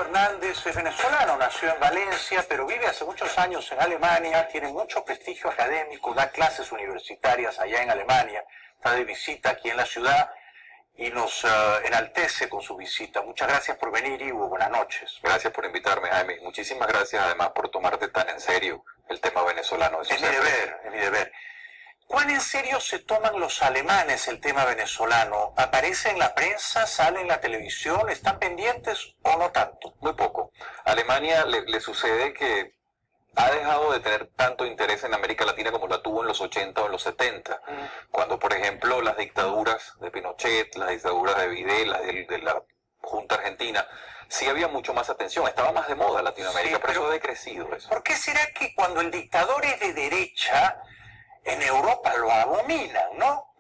Hernández es venezolano, nació en Valencia, pero vive hace muchos años en Alemania, tiene mucho prestigio académico, da clases universitarias allá en Alemania, está de visita aquí en la ciudad y nos enaltece con su visita. Muchas gracias por venir, Ivo, buenas noches. Gracias por invitarme, Jaime. Muchísimas gracias además por tomarte tan en serio el tema venezolano. Es mi deber, es mi deber. ¿Cuán en serio se toman los alemanes el tema venezolano? ¿Aparece en la prensa, sale en la televisión, están pendientes o no tanto? Muy poco. A Alemania le sucede que ha dejado de tener tanto interés en América Latina como la tuvo en los 80 o en los 70, cuando por ejemplo las dictaduras de Pinochet, las dictaduras de Videla, de la Junta Argentina, sí había mucho más atención, estaba más de moda Latinoamérica, sí, pero eso ha decrecido. Eso. ¿Por qué será que cuando el dictador es de derecha, en Europa lo abominan, ¿no?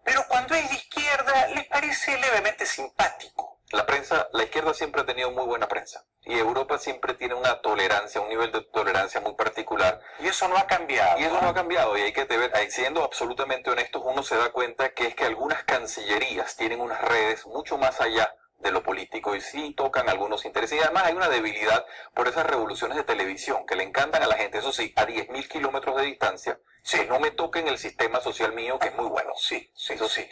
Pero cuando es de izquierda les parece levemente simpático? La izquierda siempre ha tenido muy buena prensa y Europa siempre tiene una tolerancia, un nivel de tolerancia muy particular. Y eso no ha cambiado. Y eso no ha cambiado, y hay que ver, siendo absolutamente honestos, uno se da cuenta que es que algunas cancillerías tienen unas redes mucho más allá de lo político y sí tocan algunos intereses, y además hay una debilidad por esas revoluciones de televisión que le encantan a la gente, eso sí, a 10.000 kilómetros de distancia, sí, que no me toquen el sistema social mío, que es muy bueno. Sí, eso sí.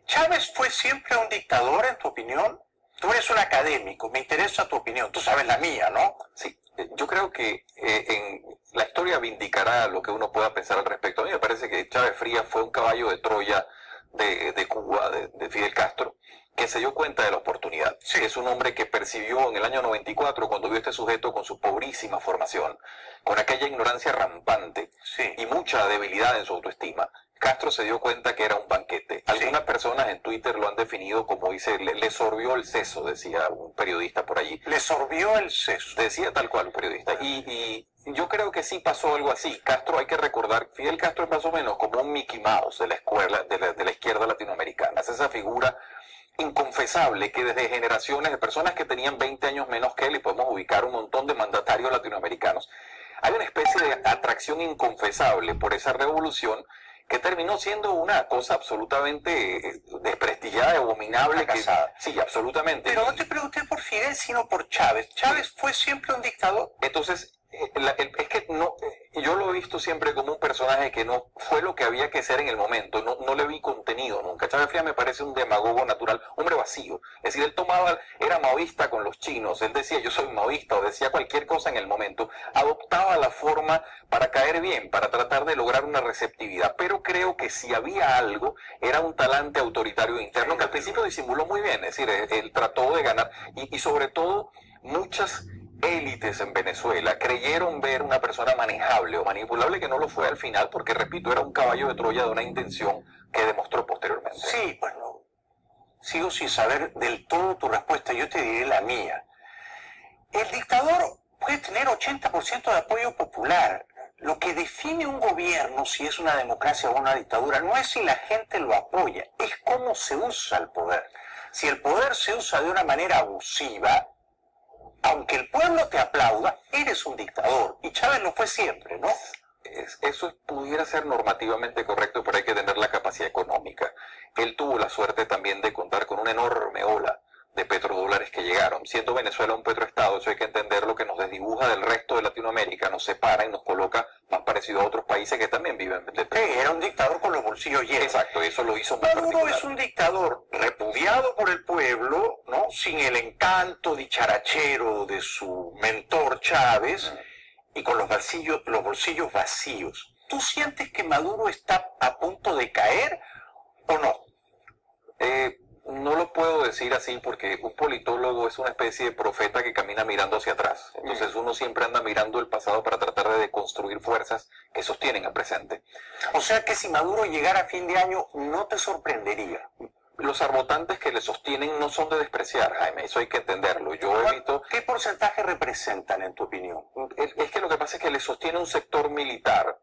¿Chávez fue siempre un dictador, en tu opinión? Tú eres un académico, me interesa tu opinión, tú sabes la mía, ¿no? Sí, yo creo que en la historia vindicará lo que uno pueda pensar al respecto. A mí me parece que Chávez Frías fue un caballo de Troya de Cuba, de Fidel Castro, que se dio cuenta de la oportunidad. Sí. Es un hombre que percibió en el año 94, cuando vio a este sujeto con su pobrísima formación, con aquella ignorancia rampante, sí, y mucha debilidad en su autoestima, Castro se dio cuenta que era un banquete. Algunas personas en Twitter lo han definido como, dice, le sorbió el seso, decía un periodista por allí. Le sorbió el seso. Decía tal cual un periodista. Y yo creo que sí pasó algo así. Castro, hay que recordar, Fidel Castro es más o menos como un Mickey Mouse de la escuela, de la izquierda latinoamericana. Es esa figura inconfesable que desde generaciones de personas que tenían 20 años menos que él, y podemos ubicar un montón de mandatarios latinoamericanos, hay una especie de atracción inconfesable por esa revolución que terminó siendo una cosa absolutamente desprestigiada y abominable. Sí, absolutamente. Pero no te pregunté por Fidel, sino por Chávez. ¿Chávez fue siempre un dictador? Entonces, es que no, yo lo he visto siempre como un personaje que no fue lo que había que ser en el momento, no le vi contenido nunca. Chávez Frías me parece un demagogo natural, hombre vacío. Es decir, él era maoísta con los chinos, él decía yo soy maoísta, o decía cualquier cosa en el momento, adoptaba la forma para caer bien, para tratar de lograr una receptividad, pero creo que si había algo, era un talante autoritario interno que al principio disimuló muy bien, es decir, él trató de ganar, y sobre todo muchas élites en Venezuela creyeron ver una persona manejable o manipulable, que no lo fue al final, porque repito, era un caballo de Troya de una intención que demostró posteriormente. Sí, bueno, sigo sin saber del todo tu respuesta, yo te diré la mía. El dictador puede tener 80% de apoyo popular. Lo que define un gobierno, si es una democracia o una dictadura, no es si la gente lo apoya, es cómo se usa el poder. Si el poder se usa de una manera abusiva, aunque el pueblo te aplauda, eres un dictador. Y Chávez lo fue siempre, ¿no? Eso pudiera ser normativamente correcto, pero hay que tener la capacidad económica. Él tuvo la suerte también de contar con una enorme ola de petrodólares que llegaron. Siendo Venezuela un petroestado, eso hay que entenderlo, que nos desdibuja del resto de Latinoamérica, nos separa y nos coloca más parecido a otros países que también viven de petróleo. Era un dictador con los bolsillos llenos. Exacto, y eso lo hizo muy particular. Maduro es un dictador repudiado por el pueblo, ¿no? Sin el encanto dicharachero de su mentor Chávez, y con los bolsillos vacíos. ¿Tú sientes que Maduro está a punto de caer o no? No lo puedo decir así, porque un politólogo es una especie de profeta que camina mirando hacia atrás. Entonces uno siempre anda mirando el pasado para tratar de deconstruir fuerzas que sostienen al presente. O sea que si Maduro llegara a fin de año, no te sorprendería. Los arbotantes que le sostienen no son de despreciar, Jaime, eso hay que entenderlo. ¿Qué porcentaje representan, en tu opinión? Es que lo que pasa es que le sostiene un sector militar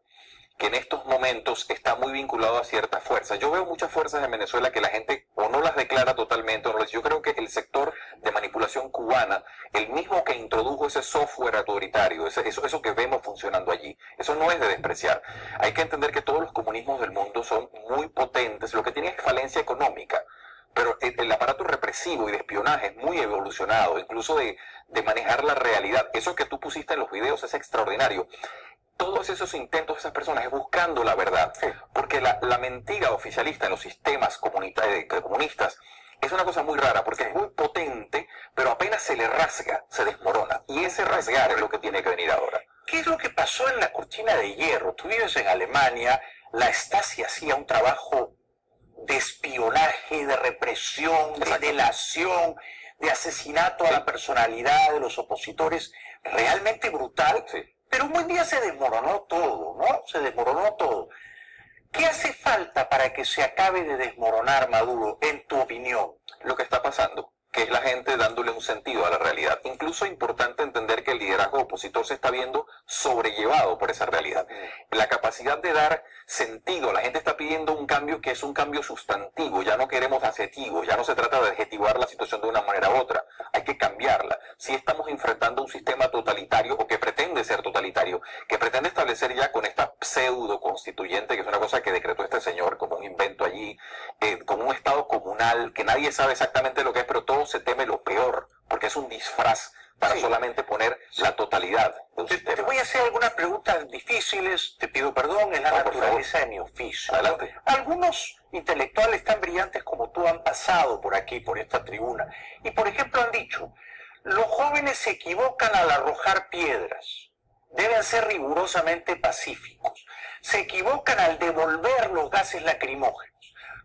que en estos momentos está muy vinculado a ciertas fuerzas. Yo veo muchas fuerzas en Venezuela que la gente o no las declara totalmente, o no les... Yo creo que el sector de manipulación cubana, el mismo que introdujo ese software autoritario, eso que vemos funcionando allí, eso no es de despreciar. Hay que entender que todos los comunismos del mundo son muy potentes, lo que tienen es falencia económica, pero el aparato represivo y el espionaje es muy evolucionado, incluso de manejar la realidad. Eso que tú pusiste en los videos es extraordinario. Todos esos intentos de esas personas es buscando la verdad, Sí. porque la mentira oficialista en los sistemas comunistas es una cosa muy rara, porque es muy potente, pero apenas se le rasga, se desmorona. Y ese rasgar es lo que tiene que venir ahora. ¿Qué es lo que pasó en la cortina de hierro? Tú vives en Alemania, la Stasi hacía un trabajo de espionaje, de represión, de Exacto. delación, de asesinato a la personalidad de los opositores, realmente brutal. Sí. Pero un buen día se desmoronó todo, ¿no? Se desmoronó todo. ¿Qué hace falta para que se acabe de desmoronar Maduro, en tu opinión? Lo que está pasando, que es la gente dándole un sentido a la realidad. Incluso es importante entender que el liderazgo opositor se está viendo sobrellevado por esa realidad. La capacidad de dar sentido, la gente está pidiendo un cambio que es un cambio sustantivo, ya no queremos adjetivos, ya no se trata de adjetivar la situación de una manera u otra, hay que cambiarla. Si estamos enfrentando un sistema totalitario o que pretende ser totalitario, que pretende establecer ya con esta pseudo constituyente, que es una cosa que decretó este señor como un invento allí, como un estado comunal, que nadie sabe exactamente lo que es, pero todo se teme lo peor, porque es un disfraz para solamente poner la totalidad de un sistema. Te voy a hacer algunas preguntas difíciles, te pido perdón, es la naturaleza de mi oficio. Adelante. Algunos intelectuales tan brillantes como tú han pasado por aquí, por esta tribuna, y por ejemplo han dicho, los jóvenes se equivocan al arrojar piedras, deben ser rigurosamente pacíficos, se equivocan al devolver los gases lacrimógenos,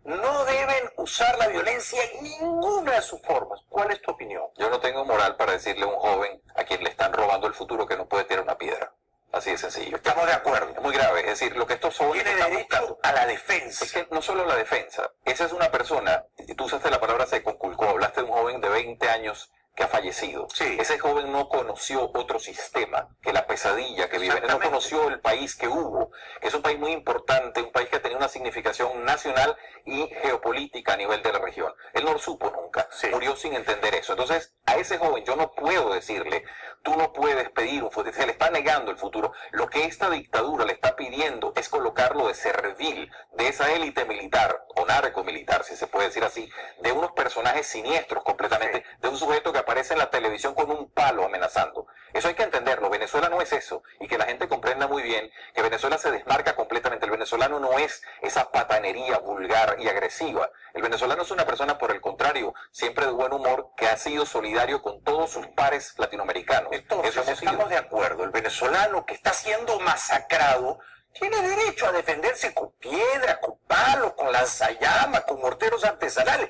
no deben usar la violencia en ninguna de sus formas. ¿Cuál es tu opinión? Yo no tengo moral para decirle a un joven a quien le están robando el futuro que no puede tirar una piedra. Así de sencillo. Estamos de acuerdo. Es muy grave. Es decir, lo que estos jóvenes Tiene están derecho buscando a la defensa. es que no solo la defensa. Esa es una persona, y tú usaste la palabra se conculcó, hablaste de un joven de 20 años que ha fallecido. Sí. Ese joven no conoció otro sistema que la pesadilla que vive. No Exactamente. conoció el país que hubo, que es un país muy importante, un país que tenía una significación nacional y geopolítica a nivel de la región. Él no lo supo nunca, Sí. murió sin entender eso. Entonces, a ese joven yo no puedo decirle, tú no puedes pedir un futuro, se le está negando el futuro. Lo que esta dictadura le está pidiendo es colocarlo de servil, de esa élite militar, o narcomilitar, si se puede decir así, de unos personajes siniestros completamente, de un sujeto que aparece en la televisión con un palo amenazando. Eso hay que entenderlo. Venezuela no es eso. Y que la gente comprenda muy bien que Venezuela se desmarca completamente. El venezolano no es esa patanería vulgar y agresiva. El venezolano es una persona, por el contrario, siempre de buen humor, que ha sido solidario con todos sus pares latinoamericanos. Entonces, Eso hemos sido. estamos de acuerdo. El venezolano que está siendo masacrado tiene derecho a defenderse con piedra, con palo, con lanzallamas, con morteros artesanales.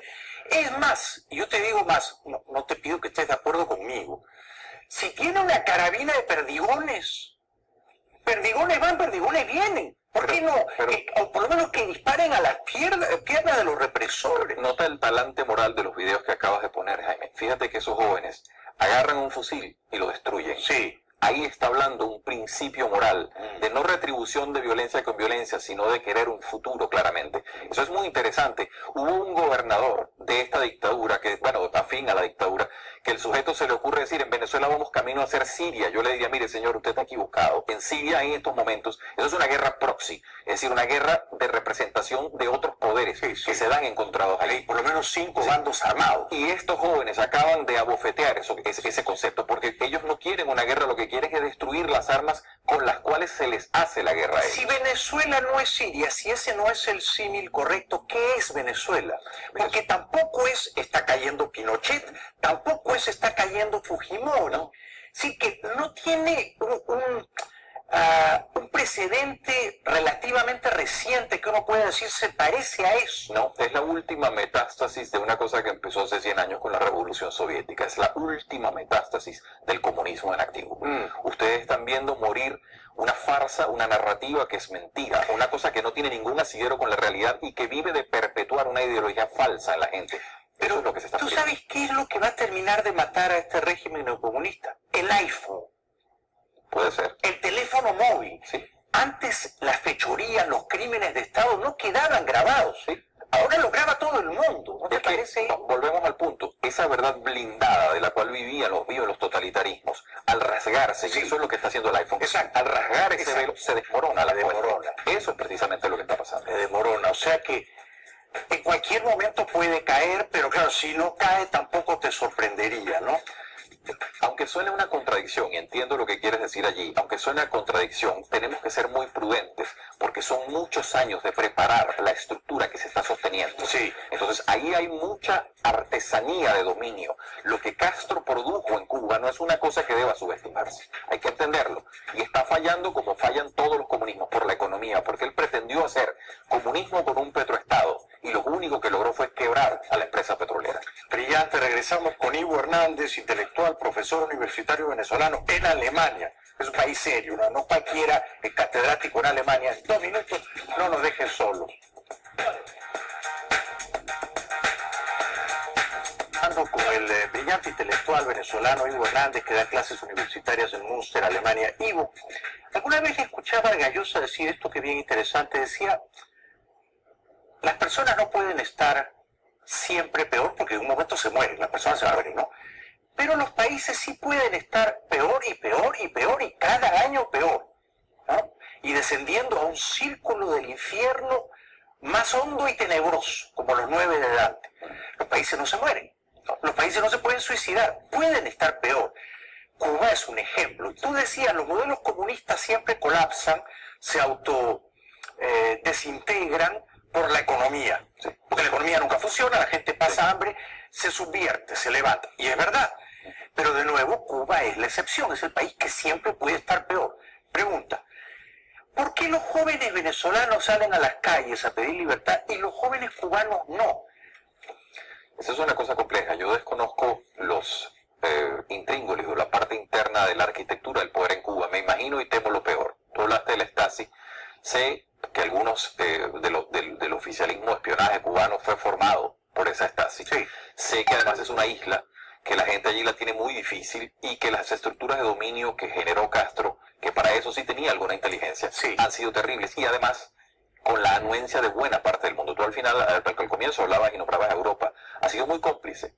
Es más, y yo te digo más, no te pido que estés de acuerdo conmigo. Si tiene una carabina de perdigones, perdigones van, perdigones vienen. ¿Por qué no? O por lo menos que disparen a las piernas de los represores. Nota el talante moral de los videos que acabas de poner, Jaime. Fíjate que esos jóvenes agarran un fusil y lo destruyen. Sí. Ahí está hablando un principio moral de no retribución de violencia con violencia, sino de querer un futuro, claramente. Eso es muy interesante. Hubo un gobernador de esta dictadura, que, bueno, afín a la dictadura, que el sujeto se le ocurre decir, en Venezuela vamos camino a ser Siria. Yo le diría, mire señor, usted está equivocado. En Siria, en estos momentos, eso es una guerra proxy, es decir, una guerra de representación de otros poderes que se dan encontrados Hay ahí. por lo menos 5 bandos armados. Y estos jóvenes acaban de abofetear ese concepto, porque ellos no quieren una guerra, lo que quieren es destruir las armas con las cuales se les hace la guerra a ellos. Si Venezuela no es Siria, si ese no es el símil correcto, ¿qué es Venezuela? Porque tampoco está cayendo Pinochet, tampoco está cayendo Fujimori. No. Sí que no tiene un precedente relativamente reciente que uno pueda decir se parece a eso. No, es la última metástasis de una cosa que empezó hace 100 años con la Revolución Soviética. Es la última metástasis del comunismo en activo. Ustedes están viendo morir una farsa, una narrativa que es mentira, una cosa que no tiene ningún asidero con la realidad y que vive de perpetuar una ideología falsa en la gente. Eso es lo que se está ¿tú haciendo. sabes qué es lo que va a terminar de matar a este régimen neocomunista? El iPhone. Puede ser. El teléfono móvil. Sí. Antes las fechorías, los crímenes de Estado no quedaban grabados. Sí. Ahora lo graba todo el mundo. ¿No te Es que, parece? volvemos al punto, esa verdad blindada de la cual vivían los totalitarismos, al rasgarse, y eso es lo que está haciendo el iPhone, Exacto. al rasgar ese Exacto. velo se desmorona la Se fuerza. desmorona. Eso es precisamente lo que está pasando. Se desmorona. O sea que en cualquier momento puede caer, pero claro, si no cae tampoco te sorprendería, ¿no? Aunque suene una contradicción, y entiendo lo que quieres decir allí, aunque suene una contradicción, tenemos que ser muy prudentes, porque son muchos años de preparar la estructura que se está sosteniendo. Sí. Entonces, ahí hay mucha artesanía de dominio. Lo que Castro produjo en Cuba no es una cosa que deba subestimarse. Hay que entenderlo. Y está fallando como fallan todos los comunismos por la economía, porque él pretendió hacer comunismo con un petroestado, y lo único que logró fue quebrar a la empresa petrolera. Brillante, regresamos con Ivo Hernández, intelectual, profesor universitario venezolano en Alemania. Es un país serio, no cualquiera es catedrático en Alemania. 2 minutos, no nos dejen solos. Ando con el brillante intelectual venezolano Ivo Hernández, que da clases universitarias en Münster, Alemania. Ivo, alguna vez escuchaba a Gallosa decir esto que es bien interesante, decía, las personas no pueden estar siempre peor porque en un momento se mueren, las personas se van a morir, ¿no? Pero los países sí pueden estar peor y peor y peor y cada año peor, ¿no? Y descendiendo a un círculo del infierno más hondo y tenebroso, como los 9 de Dante. Los países no se mueren, ¿no? Los países no se pueden suicidar, pueden estar peor. Cuba es un ejemplo. Y tú decías, los modelos comunistas siempre colapsan, se desintegran por la economía, ¿sí? Porque la economía nunca funciona, la gente pasa hambre, se subvierte, se levanta, y es verdad. Pero de nuevo, Cuba es la excepción, es el país que siempre puede estar peor. Pregunta, ¿por qué los jóvenes venezolanos salen a las calles a pedir libertad y los jóvenes cubanos no? Esa es una cosa compleja. Yo desconozco los intríngulis o la parte interna de la arquitectura del poder en Cuba. Me imagino y temo lo peor. Tú hablaste de la Stasi. Sé que algunos del oficialismo de espionaje cubano fue formado por esa Stasi. Sí. Sé que además es una isla, que la gente allí la tiene muy difícil y que las estructuras de dominio que generó Castro, que para eso sí tenía alguna inteligencia, sí, han sido terribles. Y además, con la anuencia de buena parte del mundo. Tú al final, al comienzo hablabas y nombrabas a Europa. Ha sido muy cómplice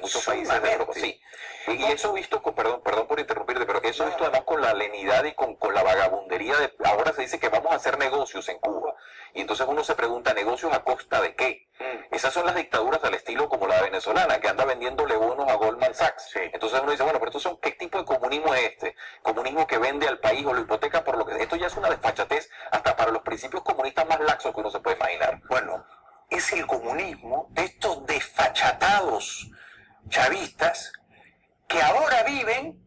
muchos países de Europa, sí. Y eso visto, perdón por interrumpirte, pero eso visto además con la lenidad y con la vagabundería de, ahora se dice que vamos a hacer negocios en Cuba. Y entonces uno se pregunta, ¿negocios a costa de qué? Esas son las dictaduras al estilo como la venezolana, que anda vendiéndole bonos a Goldman Sachs. Sí. Entonces uno dice, bueno, pero ¿qué tipo de comunismo es este? Comunismo que vende al país o lo hipoteca por lo que... Esto ya es una desfachatez hasta para los principios comunistas más laxos que uno se puede imaginar. Bueno, es el comunismo de estos desfachatados chavistas que ahora viven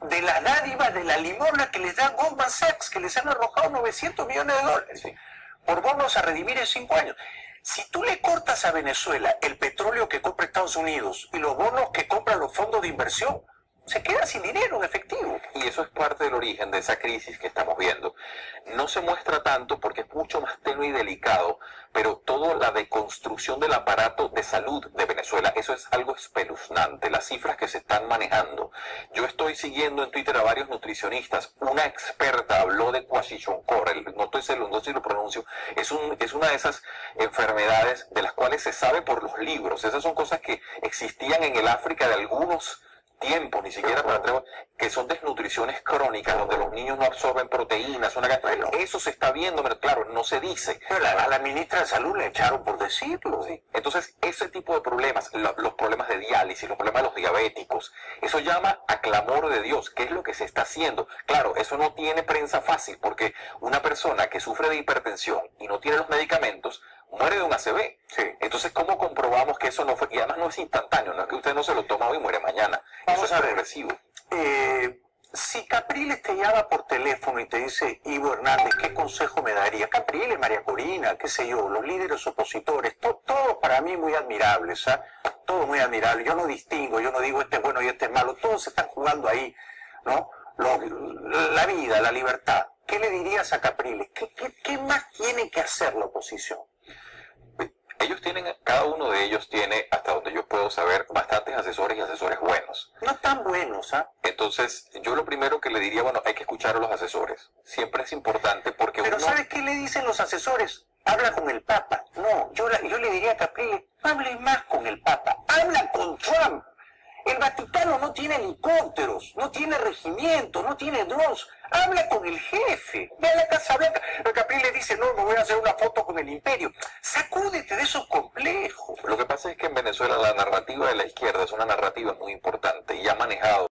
de las dádivas de la limosna que les da Goldman Sachs, que les han arrojado 900 millones de dólares por bonos a redimir en 5 años. Si tú le cortas a Venezuela el petróleo que compra Estados Unidos y los bonos que compran los fondos de inversión, se queda sin dinero en efectivo. Y eso es parte del origen de esa crisis que estamos viendo. No se muestra tanto porque es mucho más tenue y delicado, pero toda la deconstrucción del aparato de salud de Venezuela, eso es algo espeluznante, las cifras que se están manejando. Yo estoy siguiendo en Twitter a varios nutricionistas. Una experta habló de kwashiorkor, no sé si lo pronuncio, es una de esas enfermedades de las cuales se sabe por los libros. Esas son cosas que existían en el África de algunos tiempos, ni siquiera para que son desnutriciones crónicas donde los niños no absorben proteínas, bueno, eso se está viendo, pero claro, no se dice. Pero a la ministra de Salud le echaron por decirlo. Sí. Entonces, ese tipo de problemas, los problemas de diálisis, los problemas de los diabéticos, eso llama a clamor de Dios. ¿Qué es lo que se está haciendo? Claro, eso no tiene prensa fácil, porque una persona que sufre de hipertensión y no tiene los medicamentos, muere de un ACV. Sí. Entonces, ¿cómo comprobamos que eso no fue? Y además no es instantáneo, no es que usted no se lo toma hoy y muere mañana. Vamos eso es progresivo. Si Capriles te llama por teléfono y te dice, Ivo Hernández, ¿qué consejo me daría? Capriles, María Corina, qué sé yo, los líderes opositores, todo para mí muy admirable, ¿sabes? Todo muy admirable. Yo no distingo, yo no digo este es bueno y este es malo, todos están jugando ahí, ¿no? La vida, la libertad. ¿Qué le dirías a Capriles? ¿Qué más tiene que hacer la oposición? Cada uno de ellos tiene, hasta donde yo puedo saber, bastantes asesores y asesores buenos. No tan buenos, ¿ah? Entonces, yo lo primero que le diría, bueno, hay que escuchar a los asesores. Siempre es importante porque Pero ¿sabes qué le dicen los asesores? Habla con el Papa. No, yo le diría a Capriles, no hables más con el Papa, habla con Trump. El Vaticano no tiene helicópteros, no tiene regimientos, no tiene drones. Habla con el jefe. Ve a la Casa Blanca. El Capriles dice, no, me voy a hacer una foto con el imperio. Sacúdete de esos complejos. Lo que pasa es que en Venezuela la narrativa de la izquierda es una narrativa muy importante y ha manejado